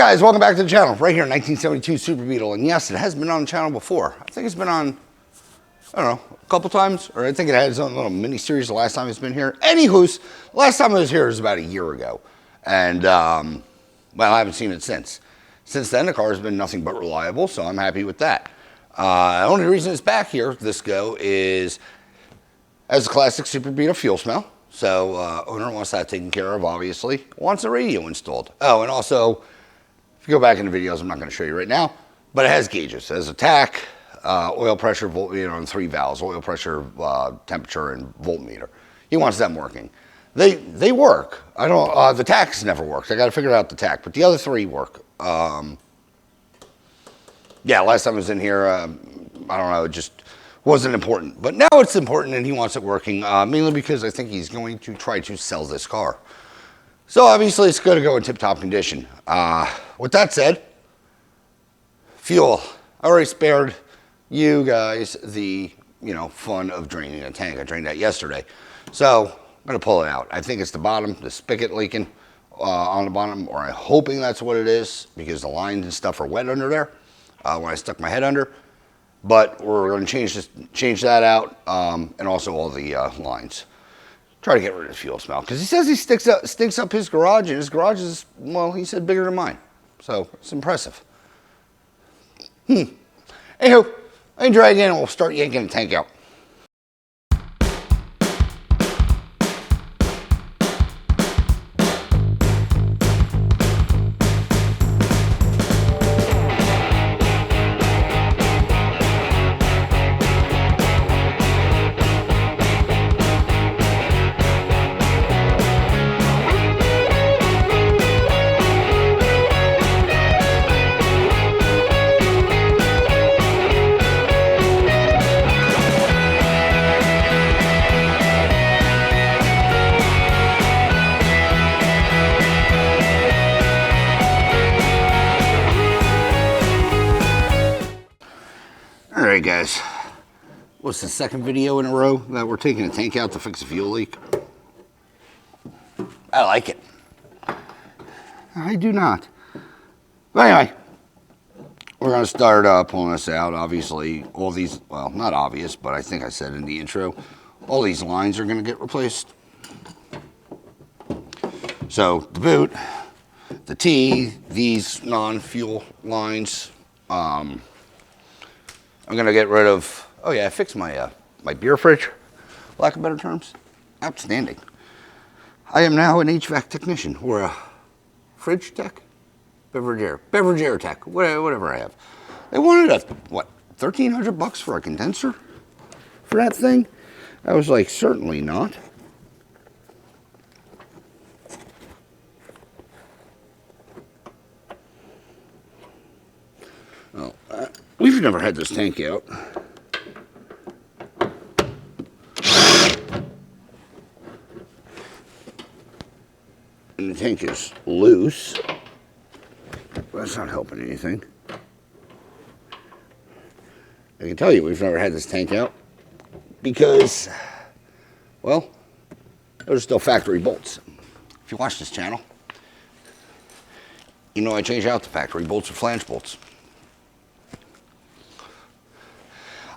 guys, welcome back to the channel. Right here, 1972 Super Beetle. And yes, it has been on the channel before. I think it's been on, I don't know, a couple times. Or I think it had its own little mini-series the last time it's been here. Anywho's, last time I was here was about a year ago. And, well, I haven't seen it since. Since then, the car has been nothing but reliable, so I'm happy with that. The only reason it's back here, this go, is as a classic Super Beetle fuel smell. So, owner wants that taken care of, obviously. Wants a radio installed. Oh, and also, if you go back in the videos, I'm not going to show you right now, but it has gauges. It has a tach, oil pressure, and 3 valves, oil pressure, temperature, and voltmeter. He wants them working. They work. I don't. The tach's never worked. I got to figure out the tach, but the other 3 work. Yeah, last time I was in here, I don't know, it just wasn't important. But now it's important, and he wants it working, mainly because I think he's going to try to sell this car. So obviously it's going to go in tip-top condition. With that said, fuel. I already spared you guys the, fun of draining a tank. I drained that yesterday. So I'm going to pull it out. I think it's the bottom, the spigot leaking on the bottom, or I'm hoping that's what it is because the lines and stuff are wet under there when I stuck my head under. But we're going to change that out and also all the lines. Try to get rid of the fuel smell. Because he says he stinks up his garage, and his garage is, well, he said bigger than mine. So, it's impressive. Anywho, I can drag in and we'll start yanking the tank out. Alright guys, what's the second video in a row that we're taking a tank out to fix a fuel leak? I like it. I do not. But anyway, we're going to start pulling this out. Obviously, all these, well, not obvious, but I think I said in the intro, all these lines are going to get replaced. So, the boot, the T, these non-fuel lines, I'm going to get rid of, oh yeah, I fixed my my beer fridge, lack of better terms. Outstanding. I am now an HVAC technician, or a fridge tech? Beverage air tech, whatever I have. They wanted what, $1,300 for a condenser for that thing? I was like, certainly not. Well, we've never had this tank out. And the tank is loose. That's not helping anything. I can tell you we've never had this tank out because, well, those are still factory bolts. If you watch this channel, you know I change out the factory bolts for flange bolts.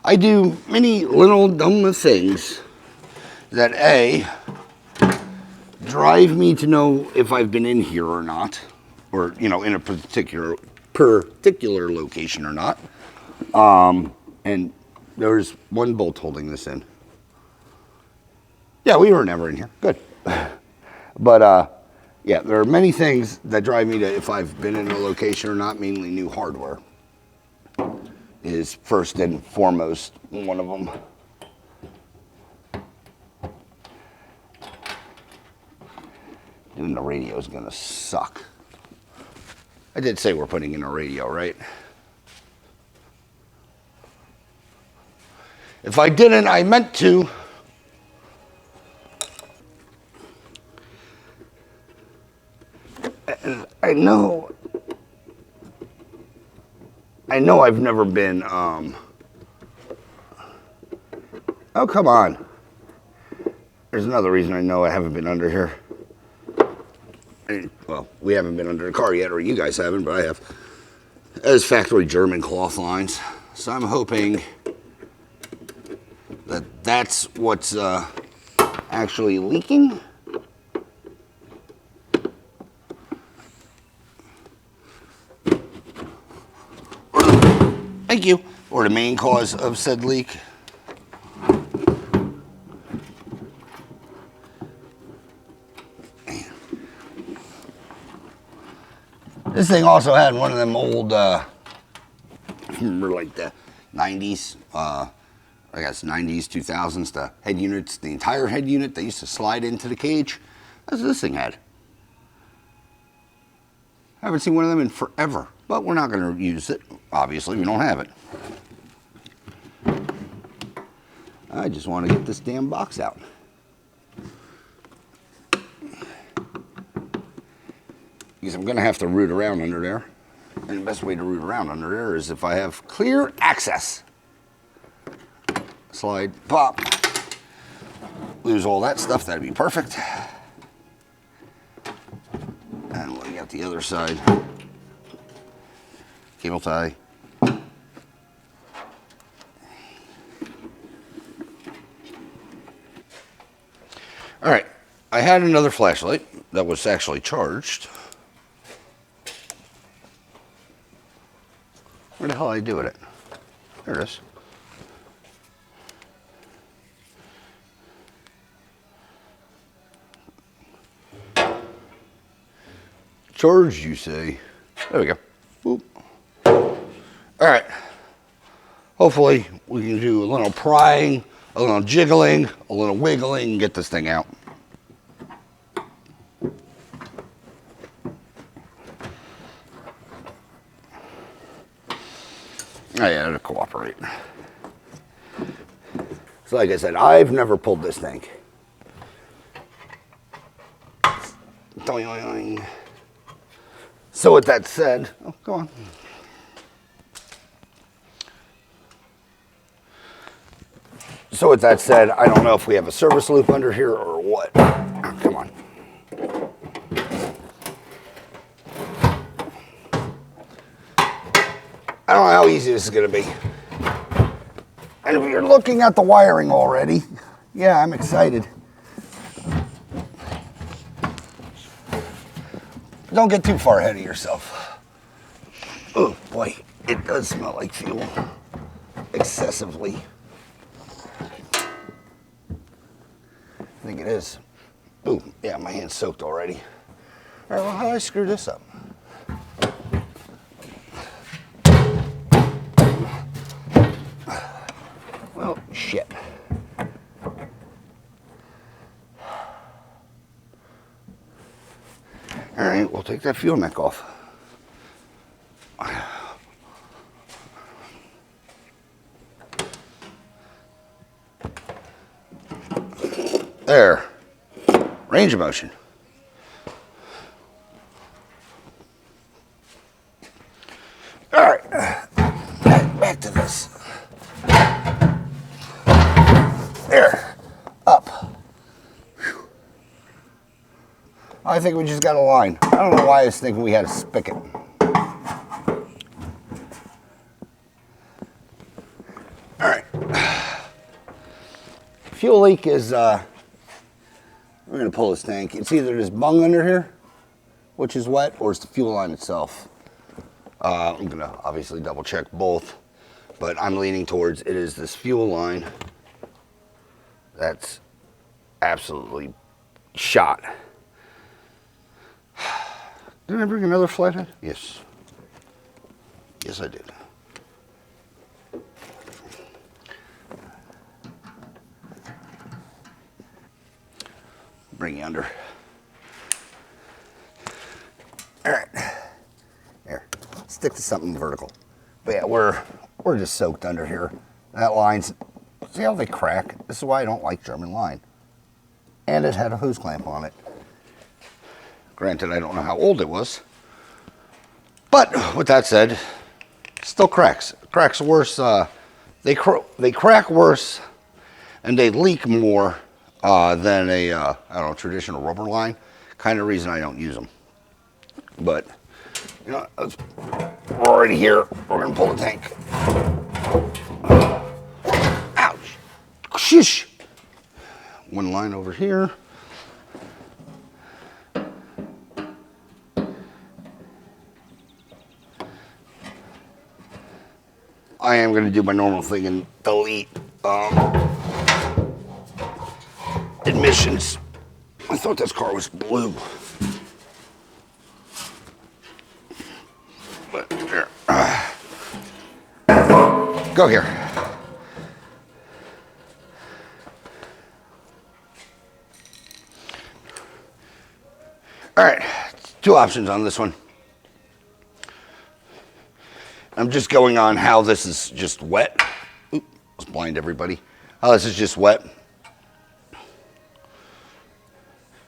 I do many little dumb things that A, drive me to know if I've been in here or not, or, in a particular location or not. And there's one bolt holding this in. Yeah, we were never in here. Good. But, yeah, there are many things that drive me to if I've been in a location or not, mainly new hardware is first and foremost one of them. Doing the radio is gonna suck. I did say we're putting in a radio, right? If I didn't, I meant to. I know I've never been, oh, come on. There's another reason I know I haven't been under here. And, well, we haven't been under the car yet, or you guys haven't, but I have. As factory German cloth lines. So I'm hoping that that's what's actually leaking. Thank you. Or the main cause of said leak. This thing also had one of them old, remember like the 90s, I guess 90s, 2000s, the head units, the entire head unit that used to slide into the cage. That's what this thing had. I haven't seen one of them in forever, but we're not going to use it. Obviously, we don't have it. I just want to get this damn box out. Because I'm going to have to root around under there. And the best way to root around under there is if I have clear access. Slide, pop. Lose all that stuff, that'd be perfect. And looking at the other side. Cable tie. All right, I had another flashlight that was actually charged. Where the hell did I do with it? There it is. Charged, you say? There we go. Boop. All right. Hopefully we can do a little prying, a little jiggling, a little wiggling, and get this thing out. Oh yeah, it'll cooperate. So like I said, I've never pulled this thing. So with that said, oh, go on. So with that said, I don't know if we have a service loop under here or what. Oh, come on. I don't know how easy this is going to be. And if you're looking at the wiring already, yeah, I'm excited. Don't get too far ahead of yourself. Oh boy, it does smell like fuel. Excessively. I think it is. Ooh, yeah, my hand's soaked already. All right, well, how do I screw this up? Well, shit. All right, we'll take that fuel neck off. There. Range of motion. All right. Back to this. There. Up. Whew. I think we just got a line. I don't know why I was thinking we had a spigot. All right. Fuel leak is, we're going to pull this tank. It's either this bung under here, which is wet, or it's the fuel line itself. I'm going to obviously double check both, but I'm leaning towards it is this fuel line that's absolutely shot. Did I bring another flathead? Yes. Yes, I did. Bring you under. All right. Here, stick to something vertical. But yeah, we're just soaked under here. That line's, see how they crack? This is why I don't like German line. And it had a hose clamp on it. Granted, I don't know how old it was. But with that said, still cracks. Cracks worse. They crack worse, and they leak more than a I don't know, traditional rubber line. Kind of reason I don't use them. But, you know, we're already here. We're going to pull the tank. Ouch. Shish. One line over here. I am going to do my normal thing and delete admissions. I thought this car was blue. But here. Go here. All right, two options on this one. I'm just going on how this is just wet. Oop, let's blind everybody. How this is just wet.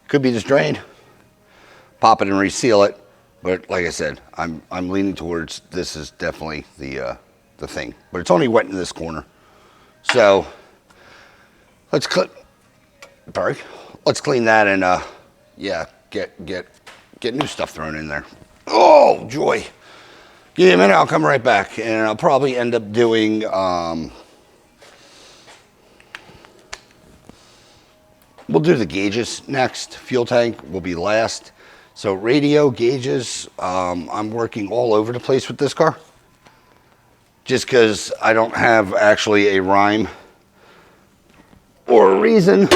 Could be just drained. Pop it and reseal it. But like I said, I'm leaning towards this is definitely the thing. But it's only wet in this corner. So let's clean that and yeah, get new stuff thrown in there. Oh joy. Give me a minute, I'll come right back, and I'll probably end up doing, we'll do the gauges next. Fuel tank will be last. So radio, gauges, I'm working all over the place with this car. Just because I don't have actually a rhyme or a reason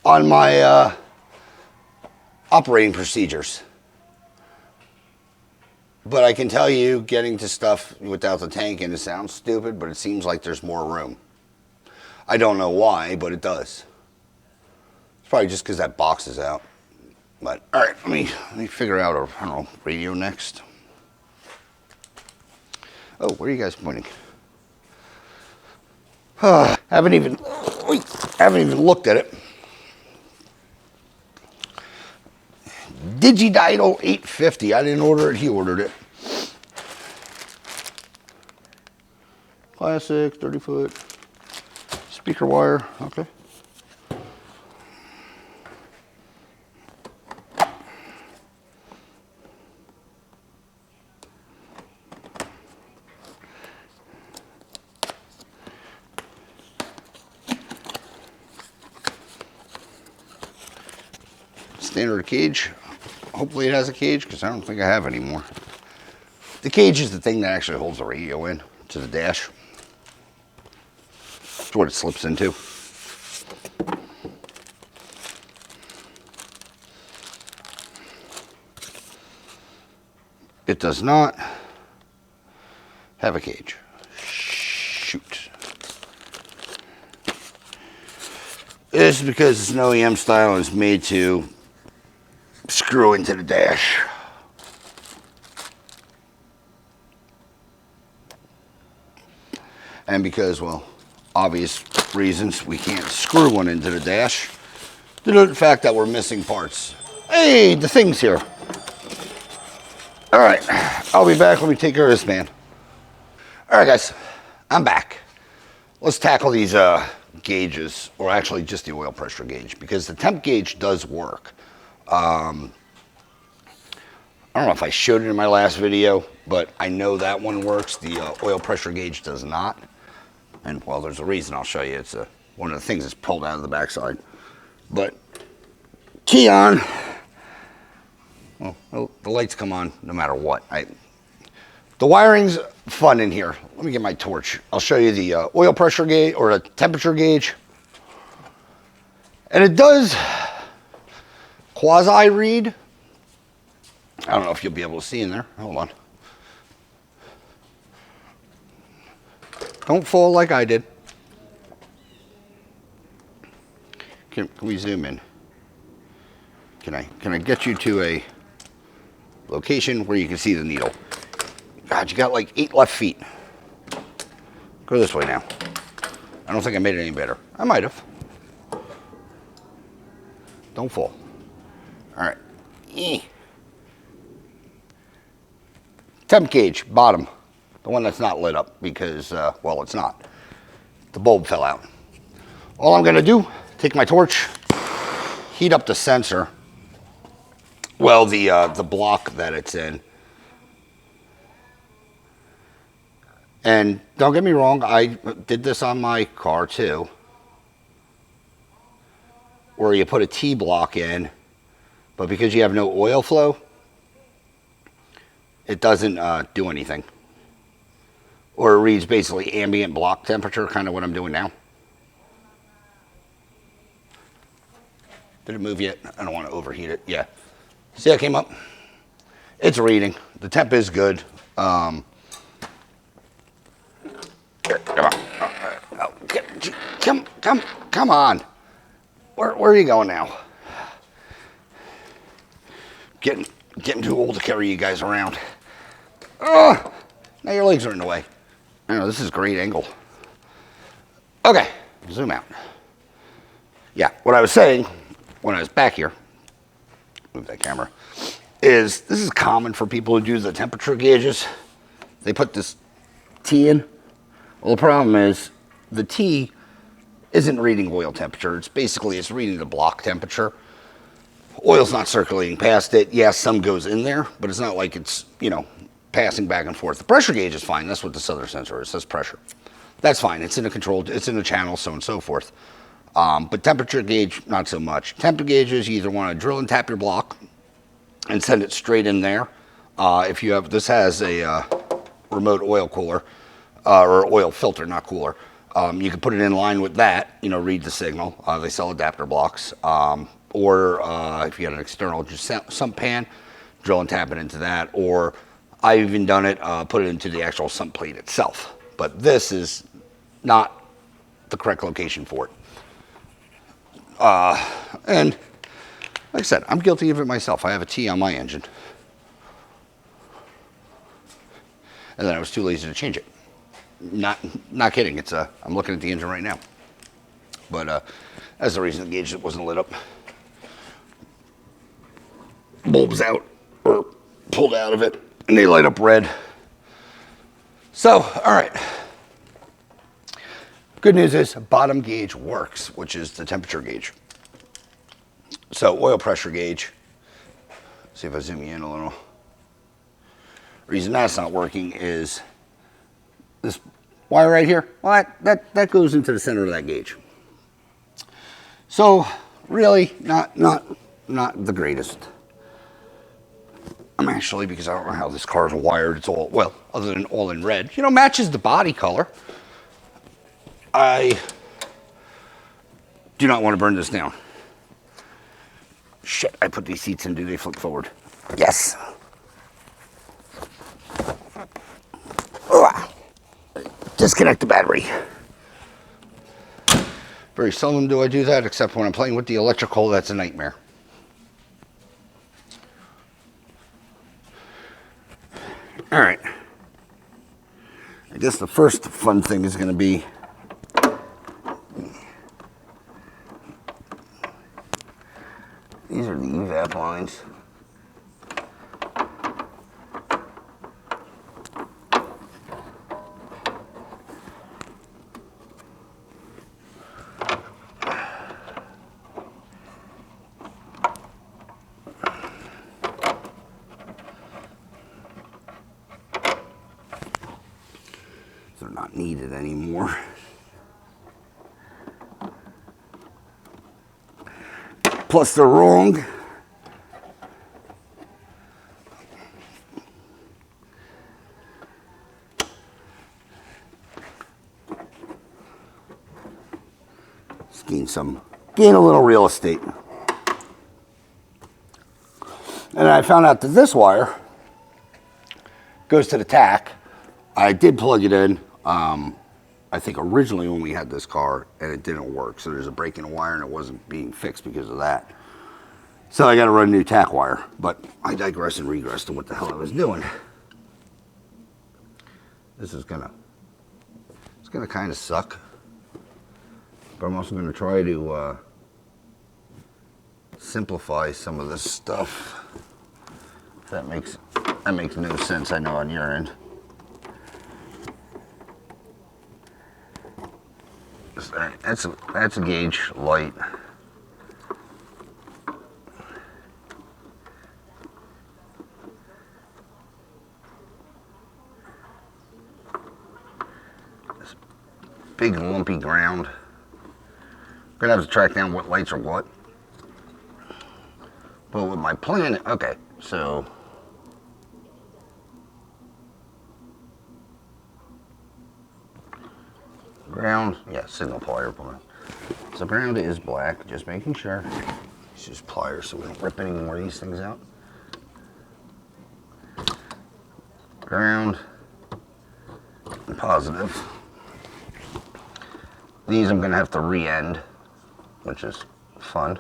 on my operating procedures. But I can tell you, getting to stuff without the tank in, it sounds stupid, but it seems like there's more room. I don't know why, but it does. It's probably just because that box is out. But all right, let me figure out I don't know, radio next. Oh, where are you guys pointing? Haven't even looked at it. Digididal 850. I didn't order it, he ordered it. Classic, 30-foot. Speaker wire, okay. Standard cage. Hopefully it has a cage because I don't think I have any more. The cage is the thing that actually holds the radio in to the dash. That's what it slips into. It does not have a cage. Shoot. This is because it's an OEM style and it's made to screw into the dash. And because, well, obvious reasons, we can't screw one into the dash due to the fact that we're missing parts. Hey, the thing's here. All right, I'll be back. Let me take care of this man. All right, guys, I'm back. Let's tackle these gauges, or actually just the oil pressure gauge, because the temp gauge does work. I don't know if I showed it in my last video, but I know that one works. The oil pressure gauge does not. And well, there's a reason. I'll show you. It's one of the things that's pulled out of the backside. But key on. Well, the lights come on no matter what. The wiring's fun in here. Let me get my torch. I'll show you the oil pressure gauge or the temperature gauge. And it does quasi read. I don't know if you'll be able to see in there. Hold on. Don't fall like I did. Can we zoom in? Can I get you to a location where you can see the needle? God, you got like 8 left feet. Go this way now. I don't think I made it any better. I might have. Don't fall. All right. Temp gauge, bottom. The one that's not lit up because, well, it's not. The bulb fell out. All I'm gonna do, take my torch, heat up the sensor Well, the block that it's in. And don't get me wrong, I did this on my car too, where you put a T block in, but because you have no oil flow, it doesn't do anything. Or it reads basically ambient block temperature, kind of what I'm doing now. Did it move yet? I don't want to overheat it. Yeah. See how it came up? It's reading. The temp is good. Here, come on. Come on. Where are you going now? Getting too old to carry you guys around. Now your legs are in the way. I know, this is a great angle. Okay, zoom out. Yeah, what I was saying when I was back here, move that camera, is this is common for people who do the temperature gauges. They put this T in. Well, the problem is the T isn't reading oil temperature. It's reading the block temperature. Oil's not circulating past it. Yes, some goes in there, but it's not like it's, passing back and forth. The pressure gauge is fine. That's what this other sensor is. It says pressure. That's fine. It's in a controlled, it's in a channel, so on and so forth. But temperature gauge, not so much. Temperature gauges, you either want to drill and tap your block and send it straight in there. If you have, this has a remote oil cooler, or oil filter, not cooler. You can put it in line with that, read the signal. They sell adapter blocks. Or if you got an external just sump pan, drill and tap it into that. Or I've even done it, put it into the actual sump plate itself. But this is not the correct location for it. And like I said, I'm guilty of it myself. I have a T on my engine. And then I was too lazy to change it. Not kidding. I'm looking at the engine right now. But that's the reason the gauge wasn't lit up. Bulbs out or pulled out of it, and they light up red. So, all right. Good news is bottom gauge works, which is the temperature gauge. So oil pressure gauge. See if I zoom you in a little. Reason that's not working is this wire right here. Well, that goes into the center of that gauge. So really not the greatest. I'm actually, because I don't know how this car is wired, it's all, well, other than all in red, matches the body color. I do not want to burn this down. Shit, I put these seats in. Do they flip forward? Yes. Disconnect the battery. Very seldom do I do that, except when I'm playing with the electrical. That's a nightmare. All right. I guess the first fun thing is going to be these are the evap lines. They're not needed anymore. Plus they're wrong. Just gain a little real estate. And I found out that this wire goes to the tack. I did plug it in, I think originally when we had this car, and it didn't work. So there's a break in the wire and it wasn't being fixed because of that. So I got to run a new tack wire, but I digress and regress to what the hell I was doing. This is it's gonna kind of suck, but I'm also gonna try to simplify some of this stuff. That makes no sense, I know, on your end. That's a gauge light. big lumpy ground. Gonna have to track down what lights are what. But with my plan, okay, so ground, yeah, signal plier. So ground is black, just making sure. Let's use pliers so we don't rip any more of these things out. Ground and positive. These I'm gonna have to re-end, which is fun.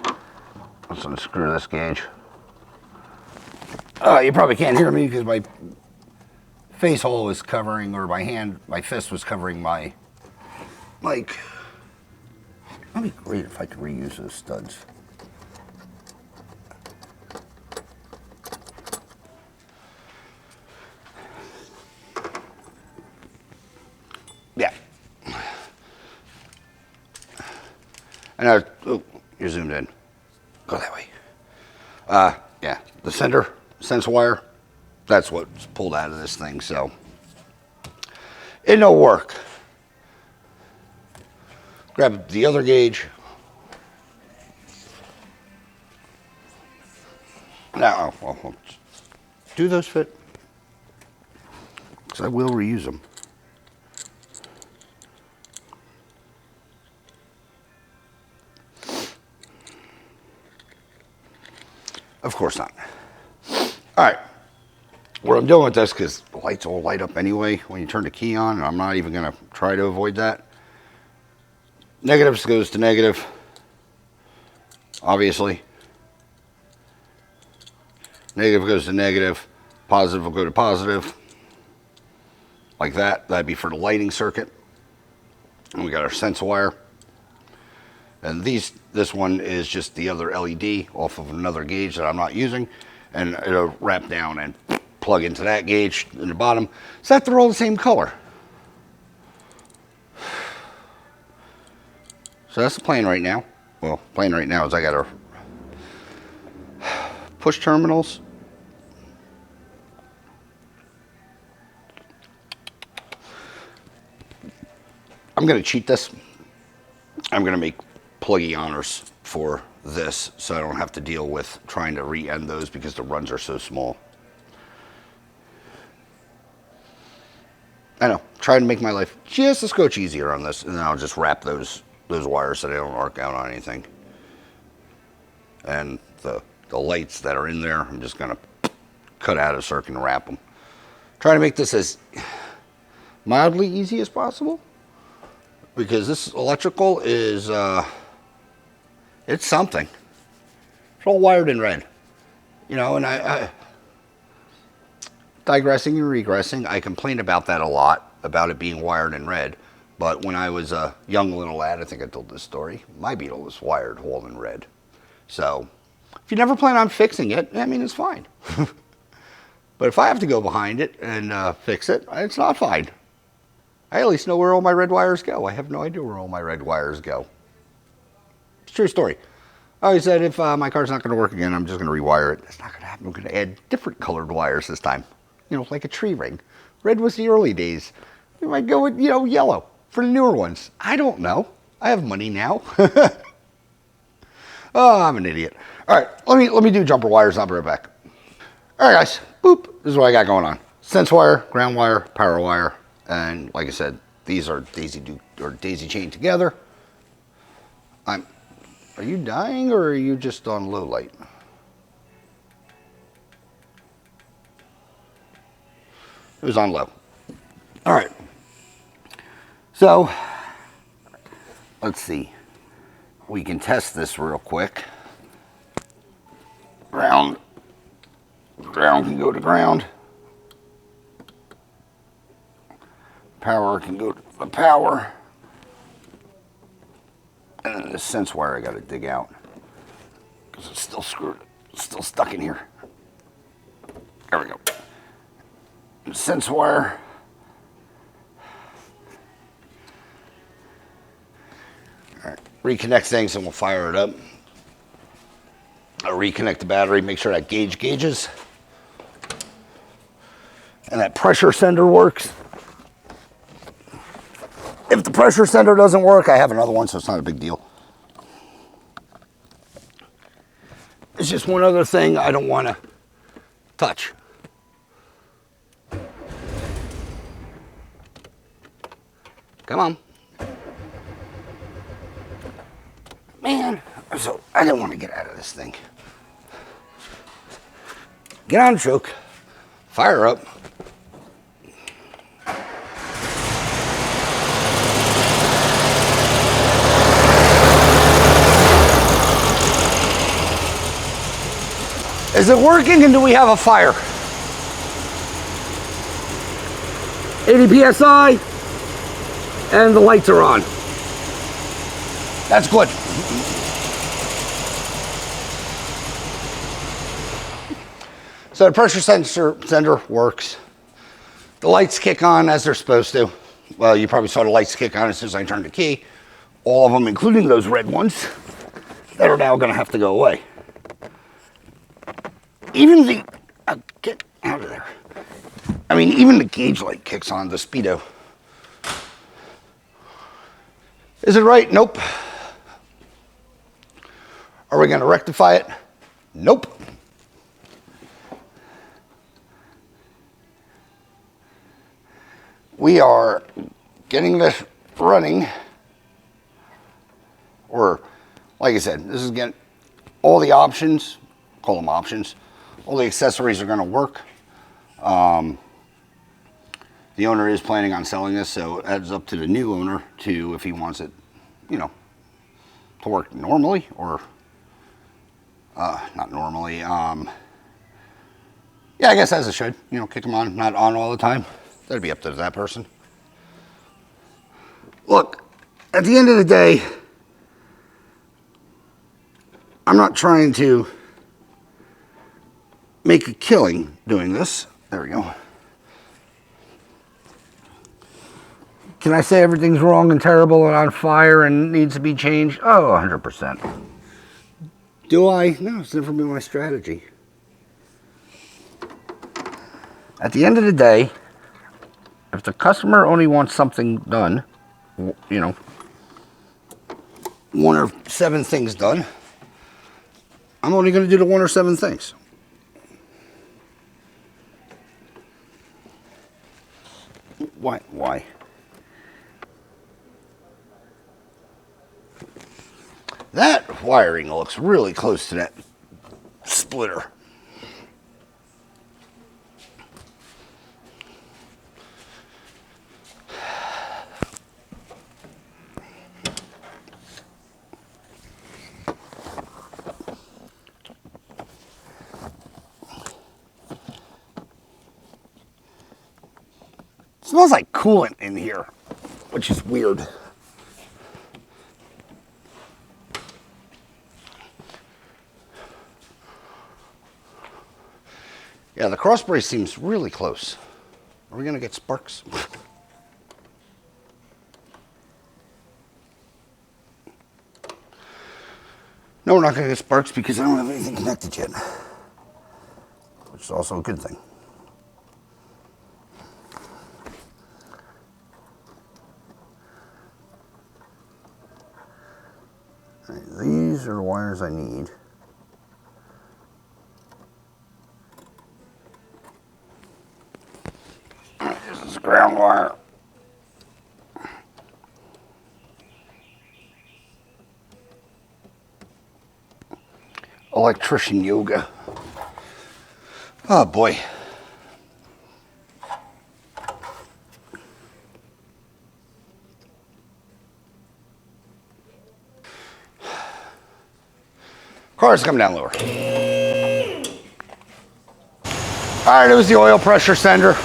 I'm just gonna screw this gauge. You probably can't hear me because my face hole was covering, or my fist was covering my mic. That'd be great if I could reuse those studs. Yeah. And oh, you're zoomed in. Go that way. Yeah, the sense wire, that's what's pulled out of this thing, so it no work. Grab the other gauge. Now, well, do those fit? Because I will reuse them. Of course not. All right. What I'm doing with this, because the lights all light up anyway when you turn the key on, and I'm not even going to try to avoid that. Negatives goes to negative, obviously. Negative goes to negative. Positive will go to positive. Like that. That'd be for the lighting circuit. And we got our sense wire. And this one is just the other LED off of another gauge that I'm not using. And it'll wrap down and plug into that gauge in the bottom. So that they're all the same color. So that's the plan right now. Well, plan right now is I got to push terminals. I'm going to cheat this. I'm going to make pluggy honors for this so I don't have to deal with trying to re-end those because the runs are so small. I know, trying to make my life just a scotch easier on this, and then I'll just wrap those wires so they don't arc out on anything. And the lights that are in there, I'm just going to cut out a circuit and wrap them. Try to make this as mildly easy as possible, because this electrical is, it's something. It's all wired in red. You know, and I digressing and regressing, I complain about that a lot, about it being wired in red. But when I was a young little lad, I think I told this story, my Beetle was wired all in red. So if you never plan on fixing it, I mean, it's fine. But if I have to go behind it and fix it, it's not fine. I at least know where all my red wires go. I have no idea where all my red wires go. It's a true story. I always said if my car's not going to work again, I'm just going to rewire it. That's not going to happen. I'm going to add different colored wires this time. You know, like a tree ring. Red was the early days. We might go with, you know, yellow for the newer ones. I don't know. I have money now. Oh, I'm an idiot. All right, let me do jumper wires. I'll be right back. All right, guys. Boop. This is what I got going on. Sense wire, ground wire, power wire, and like I said, these are daisy chained together. Are you dying or are you just on low light? It was on low. All right. So, let's see. We can test this real quick. Ground can go to ground. Power can go to the power. And then the sense wire I got to dig out because it's still screwed. It's still stuck in here. There we go. Sense wire. All right, reconnect things and we'll fire it up. I'll reconnect the battery, make sure that gauges. And that pressure sender works. If the pressure sender doesn't work, I have another one, so it's not a big deal. It's just one other thing I don't want to touch. Come on. Man, so I didn't want to get out of this thing. Get on choke, fire up. Is it working and do we have a fire? 80 PSI and the lights are on. That's good. So the pressure sender works. The lights kick on as they're supposed to. Well, you probably saw the lights kick on as soon as I turned the key. All of them, including those red ones, that are now going to have to go away. Even the, get out of there. I mean, even the gauge light kicks on, the speedo. Is it right? Nope. Are we going to rectify it? Nope. We are getting this running, or like I said, this is getting all the options, call them options, all the accessories are going to work. The owner is planning on selling this, so it's up to the new owner to, if he wants it, you know, to work normally or not normally. Yeah, I guess as it should, you know, kick them on, not on all the time. That'd be up to that person. Look, at the end of the day, I'm not trying to make a killing doing this. There we go. Can I say everything's wrong and terrible and on fire and needs to be changed? Oh, 100%. Do I? No, it's never been my strategy. At the end of the day, if the customer only wants something done, you know, 1 or 7 things done, I'm only going to do the 1 or 7 things. Why? Why? That wiring looks really close to that splitter. It smells like coolant in here, which is weird. Yeah, the cross brace seems really close. Are we gonna get sparks? No, we're not gonna get sparks because I don't have anything connected yet, which is also a good thing. All right, these are the wires I need. This is ground wire. Electrician yoga. Oh boy. Cars come down lower. Alright, it was the oil pressure sender.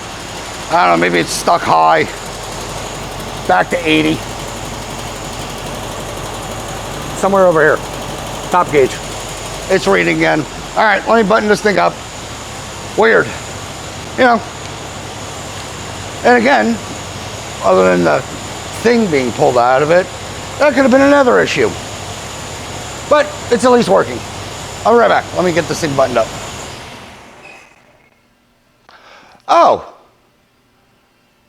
I don't know, maybe it's stuck high. Back to 80. Somewhere over here. Top gauge. It's reading again. Alright, let me button this thing up. Weird. You know. And again, other than the thing being pulled out of it, that could have been another issue. But it's at least working. I'll be right back. Let me get this thing buttoned up. Oh.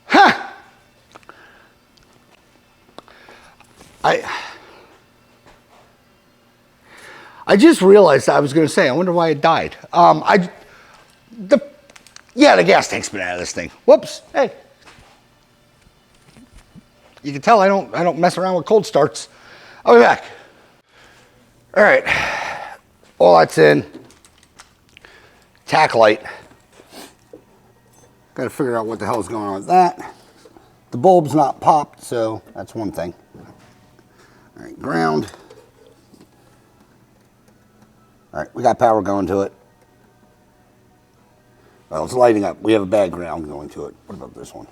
Huh. I just realized I was going to say, I wonder why it died. The gas tank's been out of this thing. Whoops. Hey. You can tell I don't mess around with cold starts. I'll be back. All right. All that's in. Tack light. Got to figure out what the hell is going on with that. The bulb's not popped, so that's one thing. All right, ground. All right, we got power going to it. Well, it's lighting up. We have a bad ground going to it. What about this one?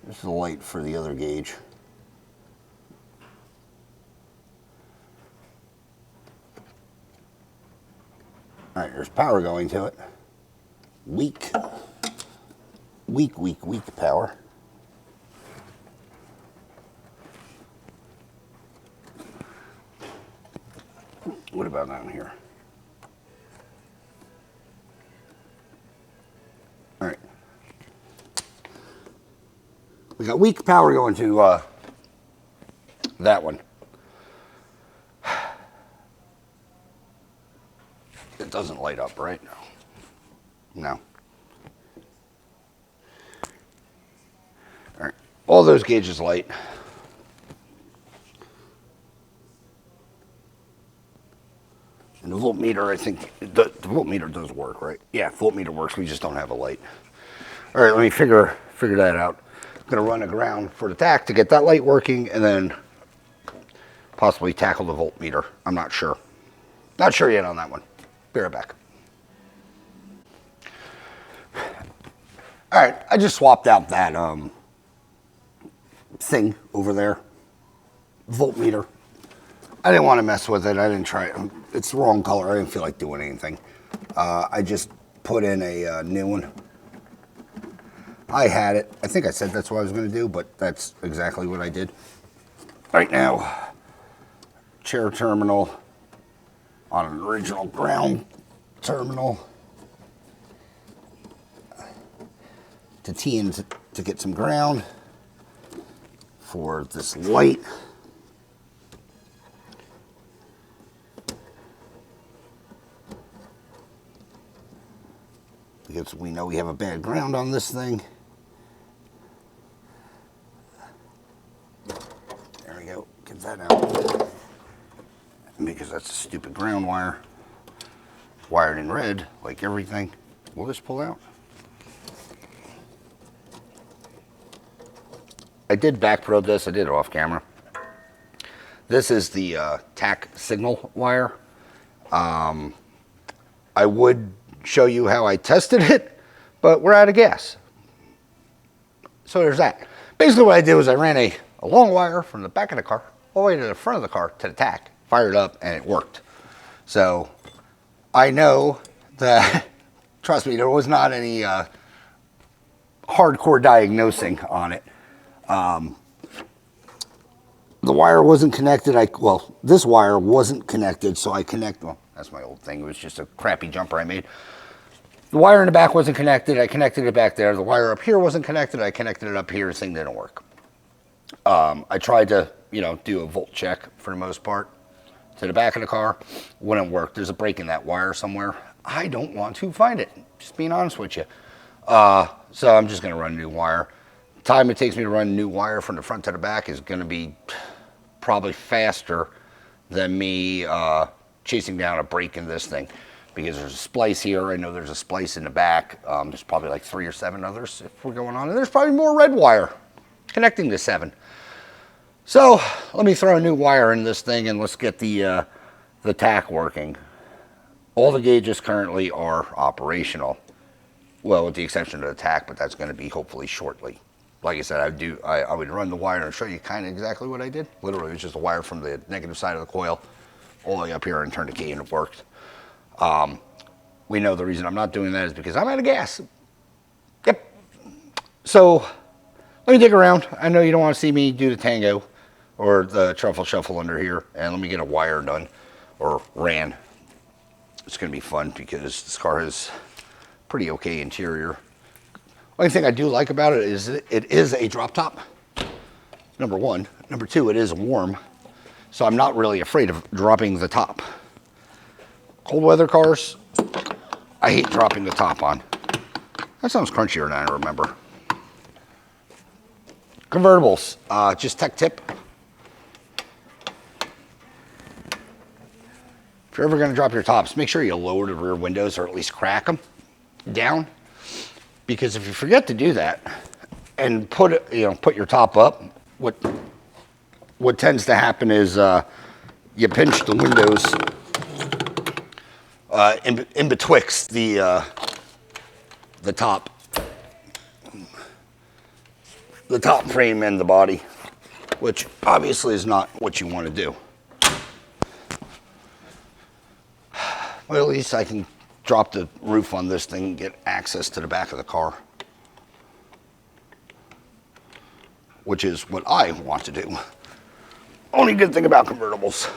This is the light for the other gauge. All right, there's power going to it. Weak power. What about down here? All right. We got weak power going to that one. It doesn't light up, right? No. All right. All those gauges light. And the voltmeter, I think, the voltmeter does work, right? Yeah, voltmeter works, we just don't have a light. All right, let me figure that out. I'm gonna run a ground for the tack to get that light working and then possibly tackle the voltmeter. I'm not sure. Not sure yet on that one. Be right back. All right, I just swapped out that thing over there, voltmeter. I didn't want to mess with it. I didn't try it. It's the wrong color. I didn't feel like doing anything. I just put in a new one. I had it. I think I said that's what I was going to do, but that's exactly what I did. Right now, chair terminal on an original ground terminal to tee in to get some ground for this light. Because we know we have a bad ground on this thing. There we go, get that out. Because that's a stupid ground wire. Wired in red, like everything. Will this pull out? I did back probe this, I did it off camera. This is the tack signal wire. I would show you how I tested it, but we're out of gas. So there's that. Basically what I did was I ran a long wire from the back of the car all the way to the front of the car to the tack, fired up, and it worked. So I know that, trust me, there was not any hardcore diagnosing on it. The wire wasn't connected. Well, this wire wasn't connected, so well, that's my old thing. It was just a crappy jumper I made. The wire in the back wasn't connected. I connected it back there. The wire up here wasn't connected. I connected it up here. This thing didn't work. I tried to, do a volt check for the most part to the back of the car. Wouldn't work. There's a break in that wire somewhere. I don't want to find it. Just being honest with you. So I'm just going to run a new wire. The time it takes me to run a new wire from the front to the back is going to be probably faster than me chasing down a break in this thing, because there's a splice here. I know there's a splice in the back. There's probably like 3 or 7 others if we're going on, and there's probably more red wire connecting to 7. So let me throw a new wire in this thing and let's get the tack working. All the gauges currently are operational, well, with the exception of the tack, but that's going to be hopefully shortly. Like I said, I would run the wire and show you kind of exactly what I did. Literally, it was just a wire from the negative side of the coil all the way up here and turned the key and it worked. We know the reason I'm not doing that is because I'm out of gas. Yep. So let me dig around. I know you don't want to see me do the tango or the truffle shuffle under here. And let me get a wire done or ran. It's going to be fun because this car has pretty okay interior. Only thing I do like about it is it is a drop top, number one. Number two, it is warm, so I'm not really afraid of dropping the top. Cold weather cars, I hate dropping the top on. That sounds crunchier than I remember. Convertibles, just tech tip. If you're ever going to drop your tops, make sure you lower the rear windows or at least crack them down. Because if you forget to do that and put your top up, what tends to happen is you pinch the windows in betwixt the top frame and the body, which obviously is not what you want to do. Well, at least I can drop the roof on this thing and get access to the back of the car, which is what I want to do. Only good thing about convertibles.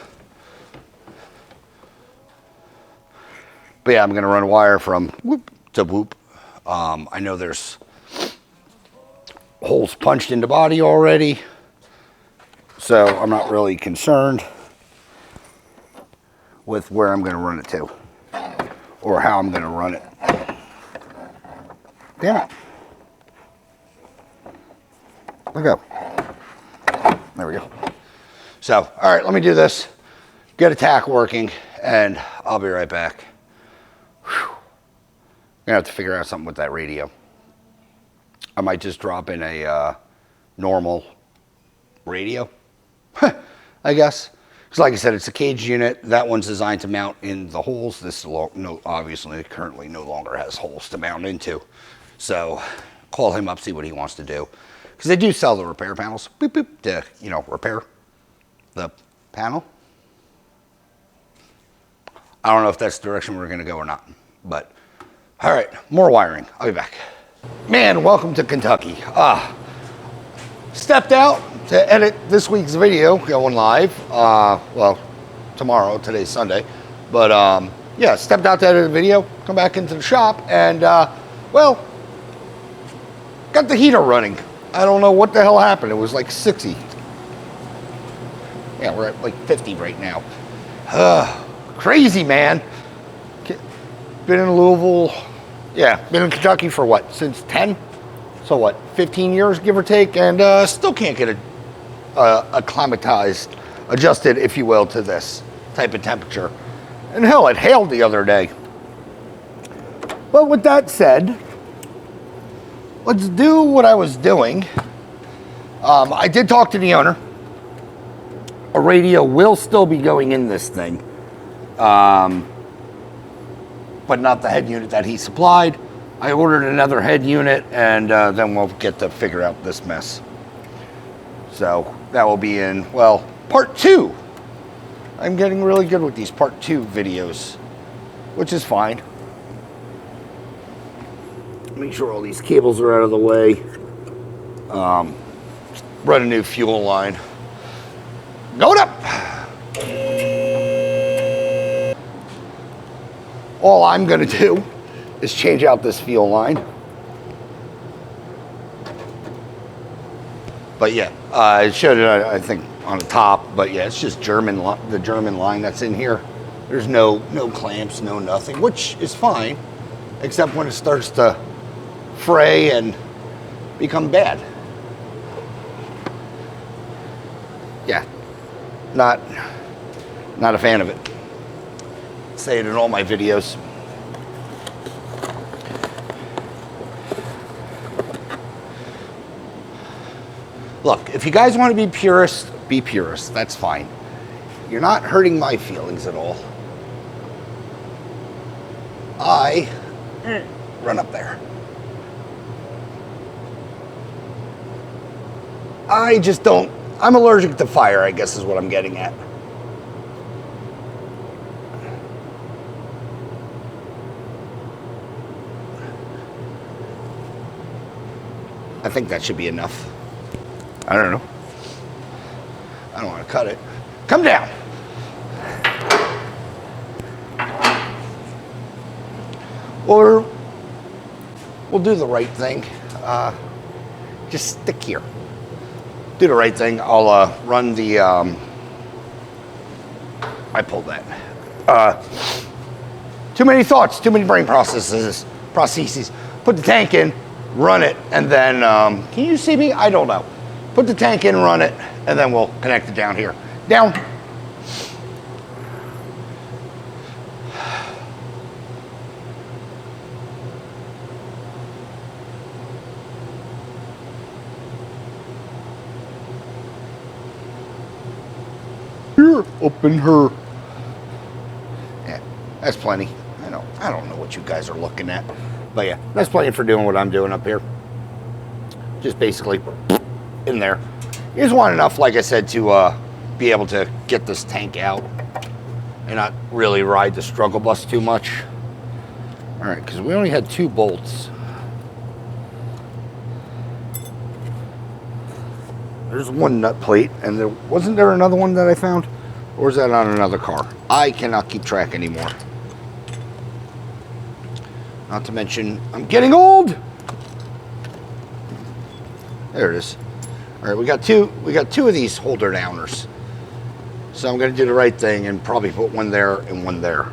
But yeah, I'm going to run a wire from whoop to whoop. I know there's holes punched in the body already, so I'm not really concerned with where I'm going to run it to or how I'm going to run it. Damn it. Let go. There we go. So, all right, let me do this, get a tack working, and I'll be right back. Whew. I'm gonna have to figure out something with that radio. I might just drop in a normal radio, I guess. Because like I said, it's a cage unit. That one's designed to mount in the holes. This obviously currently no longer has holes to mount into. So call him up, see what he wants to do. Because they do sell the repair panels, boop, boop, to, repair the panel. I don't know if that's the direction we're gonna go or not, but all right, more wiring. I'll be back. Man, welcome to Kentucky. Stepped out to edit this week's video going live. Well, tomorrow, today's Sunday. But yeah, stepped out to edit the video, come back into the shop, and well, got the heater running. I don't know what the hell happened. It was like 60. Yeah, we're at like 50 right now. Crazy, man. Been in Louisville, yeah, been in Kentucky for what, since 10? So what, 15 years, give or take, and still can't get acclimatized, adjusted, if you will, to this type of temperature. And hell, it hailed the other day. But with that said, let's do what I was doing. I did talk to the owner. A radio will still be going in this thing, but not the head unit that he supplied. I ordered another head unit, and then we'll get to figure out this mess. So that will be in, well, part 2. I'm getting really good with these part 2 videos, which is fine. Make sure all these cables are out of the way. Run a new fuel line. Going up. All I'm gonna do is change out this fuel line. But yeah, I showed it, I think, on the top. But yeah, it's just the German line that's in here. There's no clamps, no nothing, which is fine, except when it starts to fray and become bad. Yeah, not a fan of it. Say it in all my videos. Look, if you guys want to be purists, be purists. That's fine. You're not hurting my feelings at all. Run up there. I just don't, I'm allergic to fire, I guess is what I'm getting at. I think that should be enough. I don't know. I don't want to cut it. Come down. Or we'll do the right thing. Just stick here. Do the right thing. I'll run the, I pulled that. Too many thoughts, too many brain processes. Put the tank in, run it, and then, can you see me? I don't know. Put the tank in, run it, and then we'll connect it down here. Down. Here, open her. Yeah, that's plenty. I don't know what you guys are looking at, but yeah, that's plenty for doing what I'm doing up here. Just basically in there. You just want enough, like I said, to be able to get this tank out and not really ride the struggle bus too much. All right, because we only had 2 bolts. There's 1 nut plate, and wasn't there another one that I found? Or is that on another car? I cannot keep track anymore. Not to mention, I'm getting old. There it is. All right, we got two of these holder downers. So I'm gonna do the right thing and probably put one there and one there.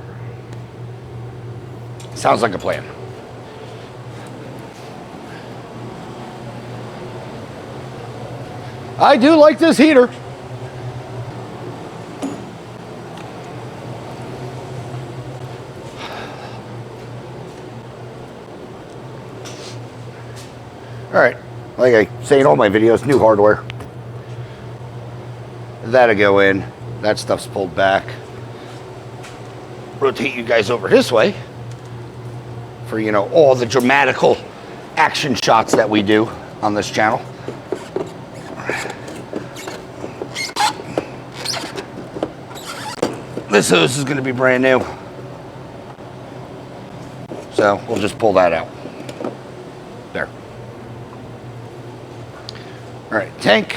Sounds like a plan. I do like this heater. All right, like I say in all my videos, new hardware. That'll go in. That stuff's pulled back. Rotate you guys over this way for, you know, all the dramatical action shots that we do on this channel. This hose is going to be brand new, so we'll just pull that out. There. All right, tank.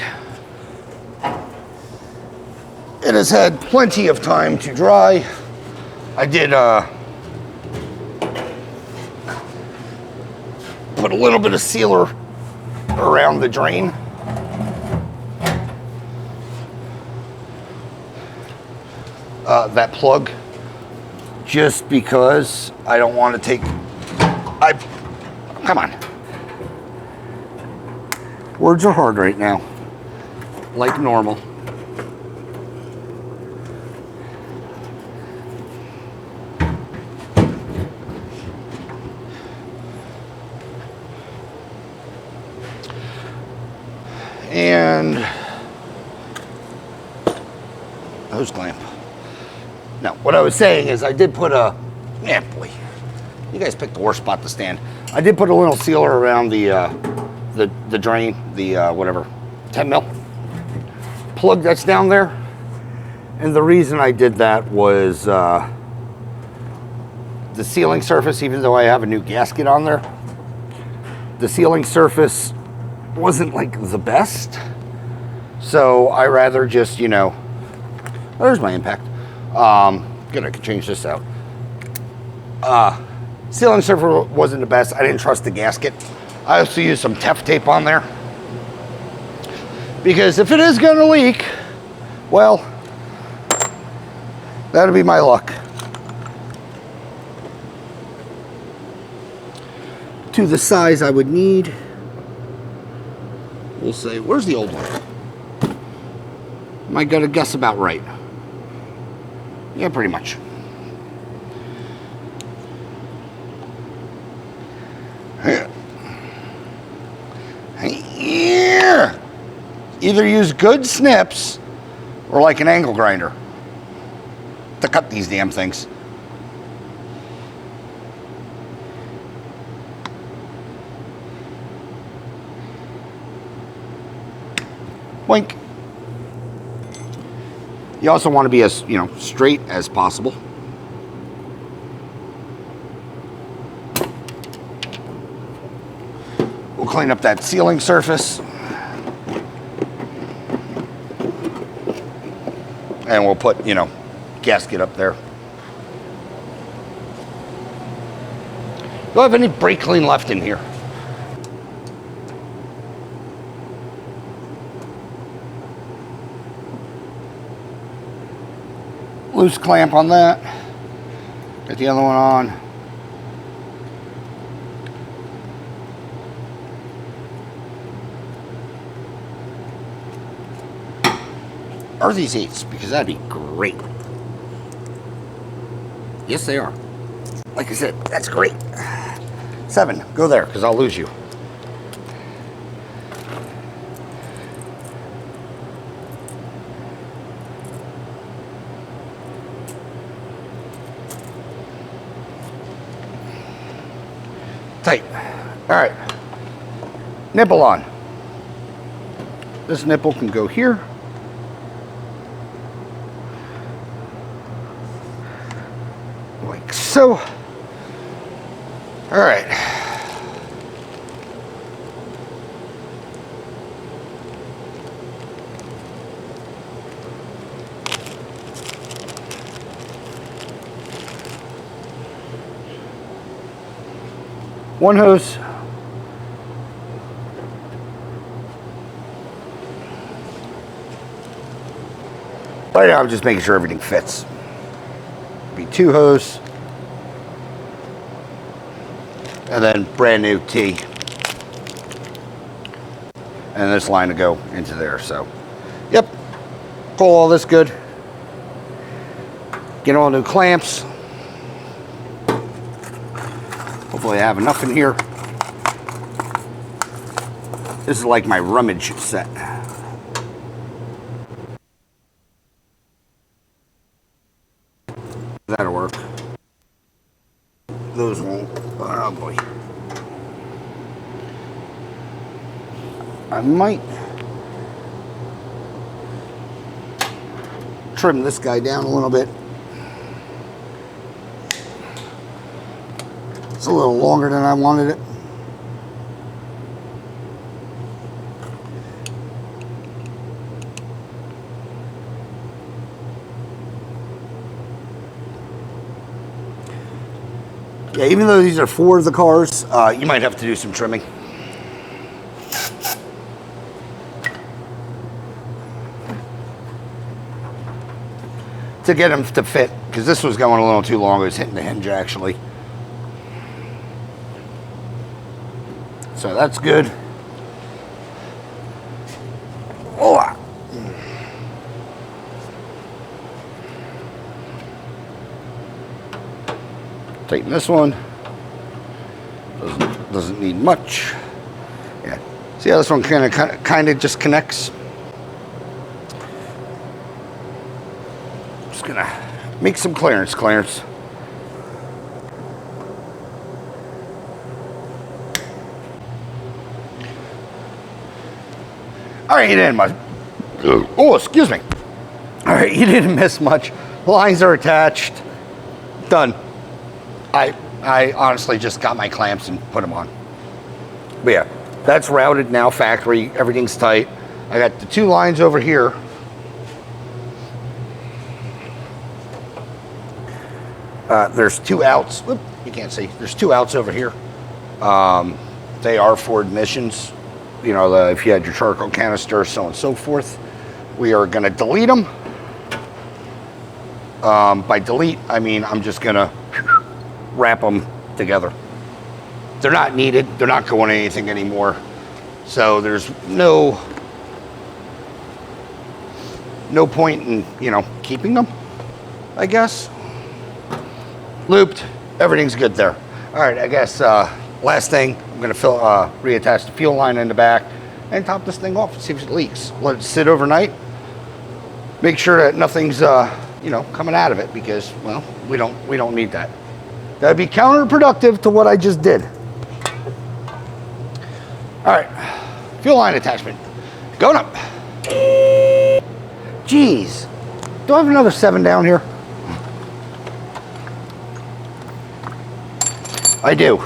It has had plenty of time to dry. I did put a little bit of sealer around the drain. That plug, just because I don't want to take, come on. Words are hard right now, like normal. And hose clamp. Now, what I was saying is I did put a, yeah, boy, you guys picked the worst spot to stand. I did put a little sealer around the drain, the whatever, 10 mil plug that's down there. And the reason I did that was the sealing surface, even though I have a new gasket on there, the sealing surface wasn't like the best. So I rather just, you know, there's my impact. Good, I could change this out. Sealing surface wasn't the best. I didn't trust the gasket. I also used some Tef tape on there, because if it is gonna leak, well, that'll be my luck. To the size I would need, we'll say, where's the old one? Am I gonna guess about right? Yeah, pretty much. Yeah. Either use good snips or like an angle grinder to cut these damn things. Boink. You also want to be as, you know, straight as possible. We'll clean up that sealing surface. And we'll put, you know, gasket up there. Do I have any brake clean left in here? loose clamp on that. Get the other one on. Are these 8s? Because that'd be great. Yes, they are. Like I said, that's great. 7, go there, because I'll lose you. Tight. All right. Nipple on. This nipple can go here. Like so. All right. One hose. Right now I'm just making sure everything fits. Be 2 hose. And then brand new T. And this line to go into there, so. Yep, pull all this good. Get all new clamps. Hopefully I have enough in here. This is like my rummage set. That'll work. Those won't. Oh boy. I might trim this guy down a little bit. It's a little longer than I wanted it. Yeah, even though these are 4 of the cars, you might have to do some trimming. To get them to fit, because this was going a little too long. It was hitting the hinge actually. So that's good. Oh. Tighten this one. Doesn't need much. Yeah. See how this one kind of just connects. Just gonna make some clearance. All right, you didn't miss. Oh, excuse me. All right, you didn't miss much. Lines are attached. Done. I honestly just got my clamps and put them on. But yeah, that's routed now, factory. Everything's tight. I got the 2 lines over here. There's 2 outs. Whoop, you can't see. There's 2 outs over here. They are for ignitions. You know, if you had your charcoal canister, so on and so forth. We are going to delete them. By delete, I mean I'm just going to wrap them together. They're not needed. They're not going anything anymore. So there's no point in, you know, keeping them, I guess. Looped. Everything's good there. All right, I guess last thing, I'm going to reattach the fuel line in the back and top this thing off and see if it leaks. Let it sit overnight. Make sure that nothing's you know, coming out of it, because, well, we don't need that. That'd be counterproductive to what I just did. All right, fuel line attachment going up. Jeez, do I have another 7 down here? I do.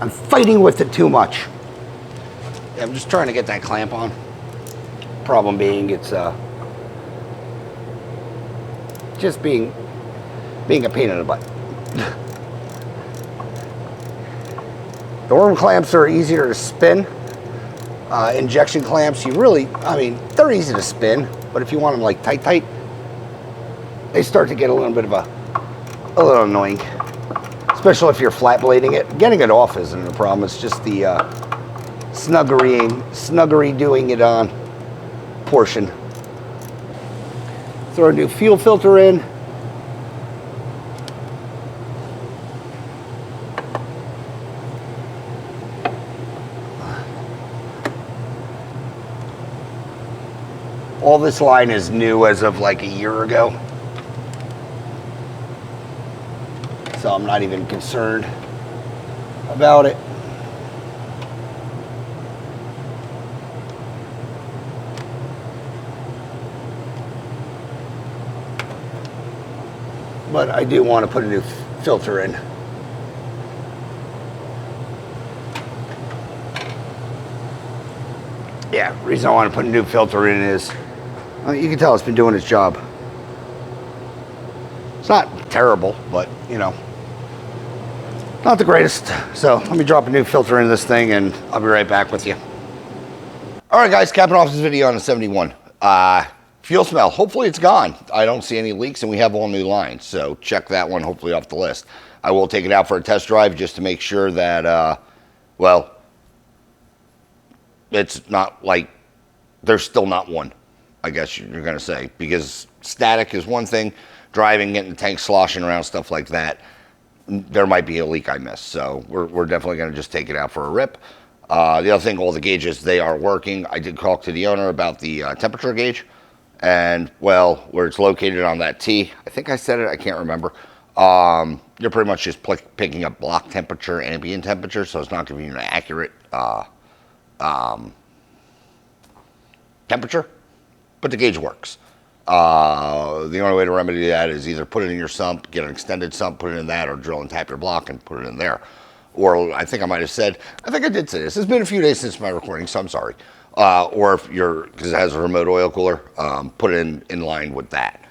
I'm fighting with it too much. Yeah, I'm just trying to get that clamp on. Problem being, it's just being a pain in the butt. The worm clamps are easier to spin. Injection clamps, I mean, they're easy to spin. But if you want them like tight, they start to get a little bit of a little annoying. Especially if you're flat blading it. Getting it off isn't a problem. It's just the snuggery doing it on portion. Throw a new fuel filter in. All this line is new as of like a year ago. So I'm not even concerned about it. But I do want to put a new filter in. Yeah, the reason I want to put a new filter in is, you can tell it's been doing its job. It's not terrible, but you know, not the greatest. So let me drop a new filter into this thing and I'll be right back with you. All right, guys, capping off this video on the 71. Fuel smell, hopefully it's gone. I don't see any leaks and we have all new lines. So check that one hopefully off the list. I will take it out for a test drive just to make sure that, well, it's not like, there's still not one, I guess you're going to say. Because static is one thing, driving, getting the tank sloshing around, stuff like that, there might be a leak I missed. So we're definitely going to just take it out for a rip. The other thing, all the gauges, they are working. I did talk to the owner about the temperature gauge. And, well, where it's located on that T, I think I said it, I can't remember. You're pretty much just picking up block temperature, ambient temperature, so it's not giving you an accurate temperature, but the gauge works. The only way to remedy that is either put it in your sump, get an extended sump, put it in that, or drill and tap your block and put it in there. Or I think I might have said, I think I did say this. It's been a few days since my recording, so I'm sorry. Or if you're, because it has a remote oil cooler, put it in line with that,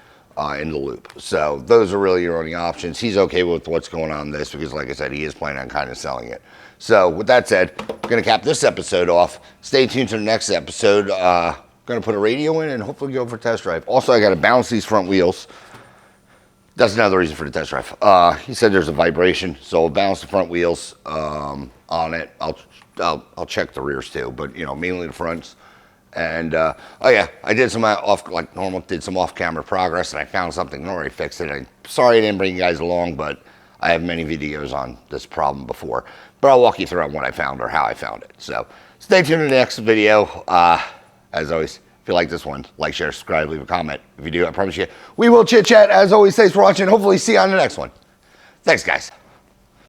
in the loop. So those are really your only options. He's okay with what's going on in this because, like I said, he is planning on kind of selling it. So with that said, I'm going to cap this episode off. Stay tuned to the next episode. Going to put a radio in and hopefully go for a test drive. Also, I got to balance these front wheels. That's another reason for the test drive. He said there's a vibration, so I'll balance the front wheels on it. I'll check the rears too, but you know, mainly the fronts. And oh yeah, I did some off-camera progress, and I found something and already fixed it. I'm sorry I didn't bring you guys along, but I have many videos on this problem before. But I'll walk you through on what I found or how I found it. So stay tuned to the next video. As always, if you like this one, like, share, subscribe, leave a comment. If you do, I promise you, we will chit chat. As always, thanks for watching. Hopefully see you on the next one. Thanks, guys.